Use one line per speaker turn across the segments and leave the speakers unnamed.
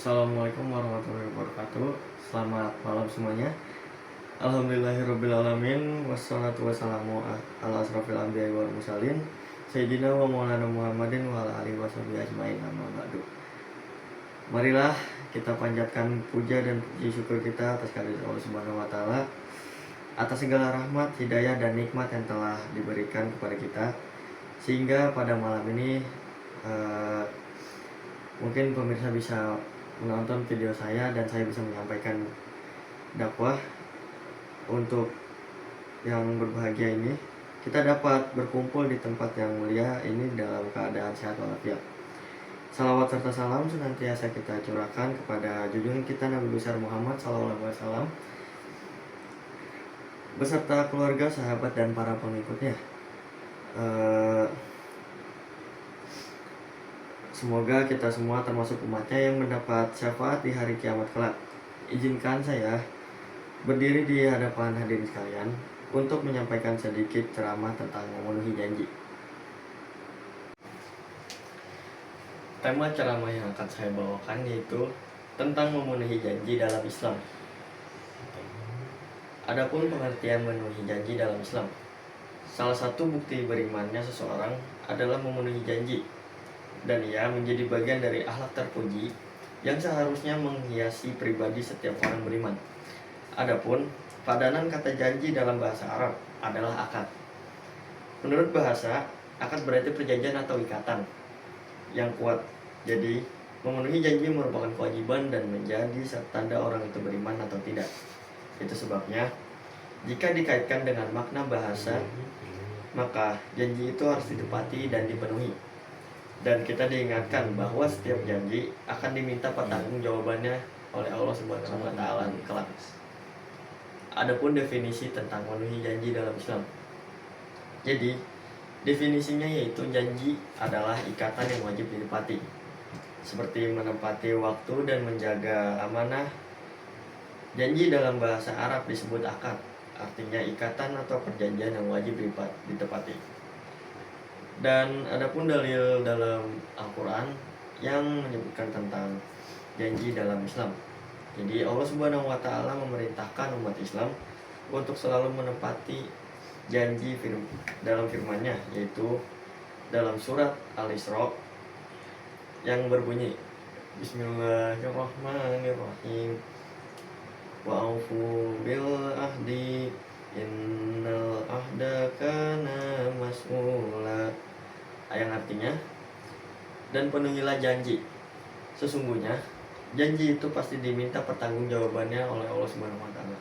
Assalamualaikum warahmatullahi wabarakatuh. Selamat malam semuanya. Alhamdulillahirrabbilalamin. Wassalatu wassalamu ala asrofil anbiya'i wal mursalin Sayyidina wa maulana Muhammadin wa ala alihi washabihi ajmain, amma ba'du. Marilah kita panjatkan puja dan puji syukur kita atas kehadirat Allah Subhanahu wa taala, atas segala rahmat, hidayah dan nikmat yang telah diberikan kepada kita, sehingga pada malam ini mungkin pemirsa bisa menonton video saya dan saya bisa menyampaikan dakwah. Untuk yang berbahagia ini, kita dapat berkumpul di tempat yang mulia ini dalam keadaan sehat walafiat. Salawat serta salam senantiasa kita curahkan kepada junjungan kita Nabi besar Muhammad SAW beserta keluarga, sahabat, dan para pengikutnya. Semoga kita semua termasuk umatnya yang mendapat syafaat di hari kiamat kelak. Izinkan saya berdiri di hadapan hadirin sekalian untuk menyampaikan sedikit ceramah tentang memenuhi janji. Tema ceramah yang akan saya bawakan yaitu tentang memenuhi janji dalam Islam. Adapun pengertian memenuhi janji dalam Islam, salah satu bukti berimannya seseorang adalah memenuhi janji, dan ia menjadi bagian dari akhlak terpuji yang seharusnya menghiasi pribadi setiap orang beriman. Adapun padanan kata janji dalam bahasa Arab adalah akad. Menurut bahasa, akad berarti perjanjian atau ikatan yang kuat. Jadi, memenuhi janji merupakan kewajiban dan menjadi tanda orang itu beriman atau tidak. Itu sebabnya, jika dikaitkan dengan makna bahasa, maka janji itu harus ditepati dan dipenuhi. Dan kita diingatkan bahwa setiap janji akan diminta pertanggungjawabannya oleh Allah Subhanahu wa taala kelak. Adapun definisi tentang memenuhi janji dalam Islam. Jadi, definisinya yaitu janji adalah ikatan yang wajib ditepati, seperti menepati waktu dan menjaga amanah. Janji dalam bahasa Arab disebut akad, artinya ikatan atau perjanjian yang wajib ditepati. Dan adapun dalil dalam Al-Quran yang menyebutkan tentang janji dalam Islam. Jadi Allah Subhanahu wa taala memerintahkan umat Islam untuk selalu menepati janji dalam firman-Nya, yaitu dalam surat Al-Isra yang berbunyi Bismillahirrahmanirrahim, wa aufu bil ahdi innal ahda kana mas'ula, yang artinya, dan penuhilah janji, sesungguhnya janji itu pasti diminta pertanggungjawabannya oleh Allah Subhanahu wa taala.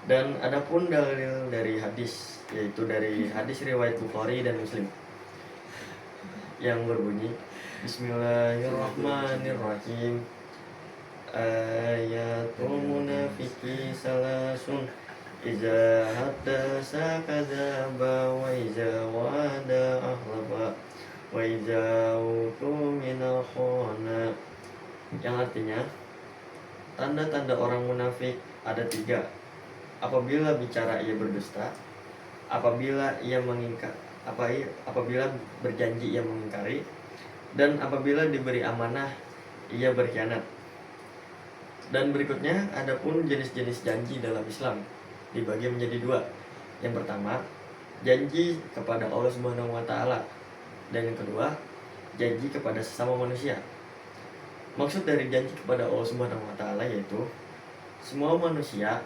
Dan adapun dalil dari hadis, yaitu dari hadis riwayat Bukhari dan Muslim yang berbunyi Bismillahirrahmanirrahim, ayatul munafiqi salasun iza haddasa kadzaba wa iza wa'ada akhlafa wa iza utumina khana, yang artinya, tanda-tanda orang munafik ada 3. Apabila bicara ia berdusta, apabila berjanji ia mengingkari, dan apabila diberi amanah ia berkhianat. Dan berikutnya, adapun jenis-jenis janji dalam Islam dibagi menjadi 2. Yang pertama, janji kepada Allah Subhanahu wa taala, dan yang kedua, janji kepada sesama manusia. Maksud dari janji kepada Allah Subhanahu wa taala yaitu semua manusia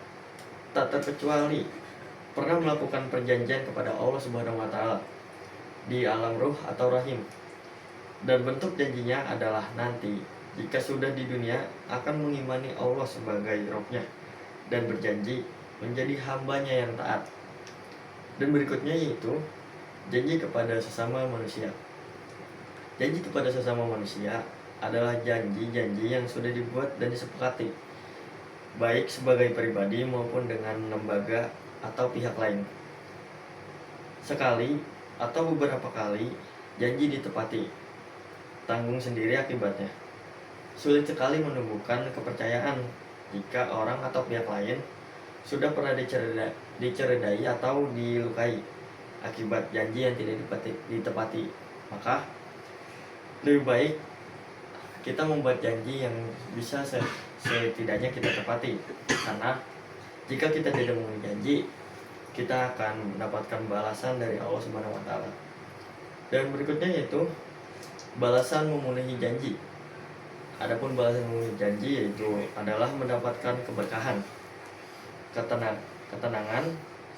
tak terkecuali pernah melakukan perjanjian kepada Allah Subhanahu wa taala di alam ruh atau rahim. Dan bentuk janjinya adalah nanti jika sudah di dunia akan mengimani Allah sebagai Rabb-Nya dan berjanji menjadi hambanya yang taat. Dan berikutnya yaitu janji kepada sesama manusia. Janji kepada sesama manusia adalah janji-janji yang sudah dibuat dan disepakati, baik sebagai pribadi maupun dengan lembaga atau pihak lain. Sekali atau beberapa kali janji ditepati, tanggung sendiri akibatnya. Sulit sekali menumbuhkan kepercayaan jika orang atau pihak lain sudah pernah diceredai atau dilukai akibat janji yang tidak ditepati. Maka lebih baik kita membuat janji yang bisa setidaknya kita tepati. Karena jika kita tidak memenuhi janji, kita akan mendapatkan balasan dari Allah Subhanahu wa taala. Dan berikutnya yaitu balasan memenuhi janji. Adapun balasan memenuhi janji yaitu adalah mendapatkan keberkahan, ketenangan,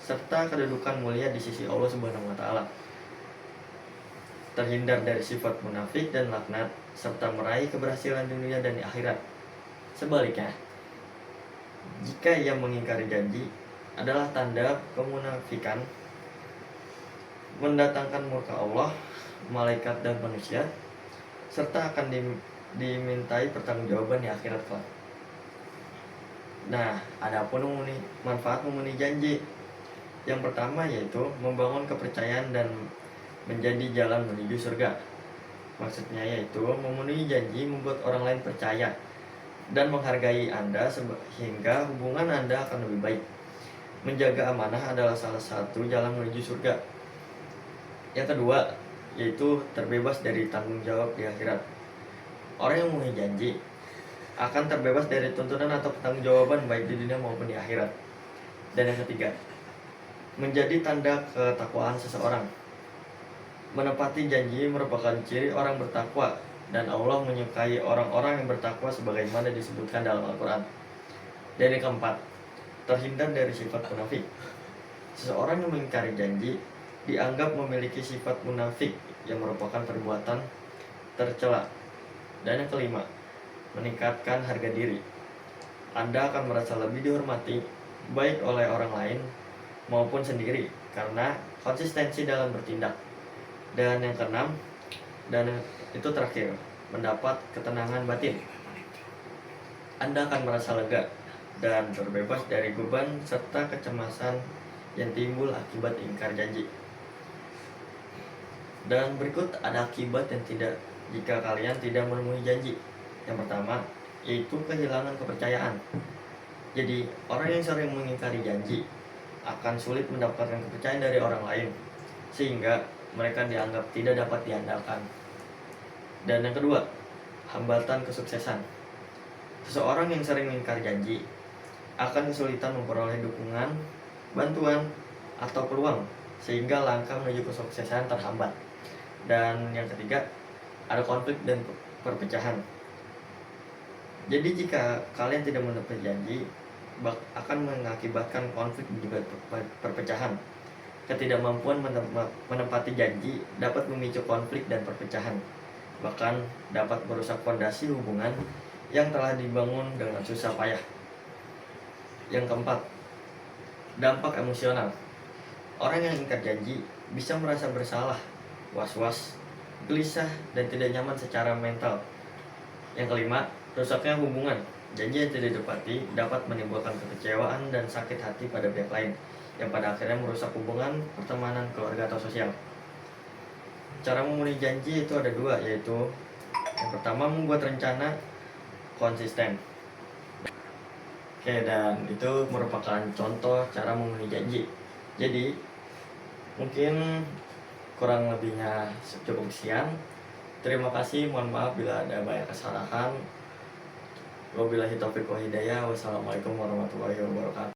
serta kedudukan mulia di sisi Allah Subhanahu wa taala. Terhindar dari sifat munafik dan laknat, serta meraih keberhasilan dunia dan di akhirat. Sebaliknya, jika ia mengingkari janji, adalah tanda kemunafikan, mendatangkan murka Allah, malaikat dan manusia, serta akan dimintai pertanggungjawaban di akhirat kelak. Nah, adapun manfaat memenuhi janji. Yang pertama yaitu membangun kepercayaan dan menjadi jalan menuju surga. Maksudnya yaitu memenuhi janji membuat orang lain percaya dan menghargai Anda sehingga hubungan Anda akan lebih baik. Menjaga amanah adalah salah satu jalan menuju surga. Yang kedua yaitu terbebas dari tanggung jawab di akhirat. Orang yang memenuhi janji akan terbebas dari tuntutan atau pertanggungjawaban baik di dunia maupun di akhirat. Dan yang ketiga, menjadi tanda ketakwaan seseorang. Menepati janji merupakan ciri orang bertakwa, dan Allah menyukai orang-orang yang bertakwa sebagaimana disebutkan dalam Al-Quran. Dan yang keempat, terhindar dari sifat munafik. Seseorang yang mengingkari janji dianggap memiliki sifat munafik yang merupakan perbuatan tercela. Dan yang kelima, meningkatkan harga diri. Anda akan merasa lebih dihormati baik oleh orang lain maupun sendiri karena konsistensi dalam bertindak. Dan yang keenam, dan itu terakhir, mendapat ketenangan batin. Anda akan merasa lega dan terbebas dari beban serta kecemasan yang timbul akibat ingkar janji. Dan berikut ada akibat yang tidak jika kalian tidak memenuhi janji. Yang pertama yaitu kehilangan kepercayaan. Jadi orang yang sering mengingkari janji akan sulit mendapatkan kepercayaan dari orang lain, sehingga mereka dianggap tidak dapat diandalkan. Dan yang kedua, hambatan kesuksesan. Seseorang yang sering mengingkari janji akan kesulitan memperoleh dukungan, bantuan, atau peluang, sehingga langkah menuju kesuksesan terhambat. Dan yang ketiga, ada konflik dan perpecahan. Jadi jika kalian tidak menepati janji, akan mengakibatkan konflik dan juga perpecahan. Ketidakmampuan menepati janji dapat memicu konflik dan perpecahan, bahkan dapat merusak fondasi hubungan yang telah dibangun dengan susah payah. Yang keempat, dampak emosional. Orang yang ingkar janji bisa merasa bersalah, was-was, gelisah, dan tidak nyaman secara mental. Yang kelima, rusaknya hubungan. Janji yang tidak ditepati dapat menimbulkan kekecewaan dan sakit hati pada pihak lain, yang pada akhirnya merusak hubungan, pertemanan, keluarga, atau sosial. Cara memenuhi janji itu ada dua, yaitu yang pertama membuat rencana konsisten. Oke, dan itu merupakan contoh cara memenuhi janji. Jadi mungkin kurang lebihnya cukup sekian. Terima kasih, mohon maaf bila ada banyak kesalahan. Wabillahi taufiq wal hidayah. Wassalamualaikum warahmatullahi wabarakatuh.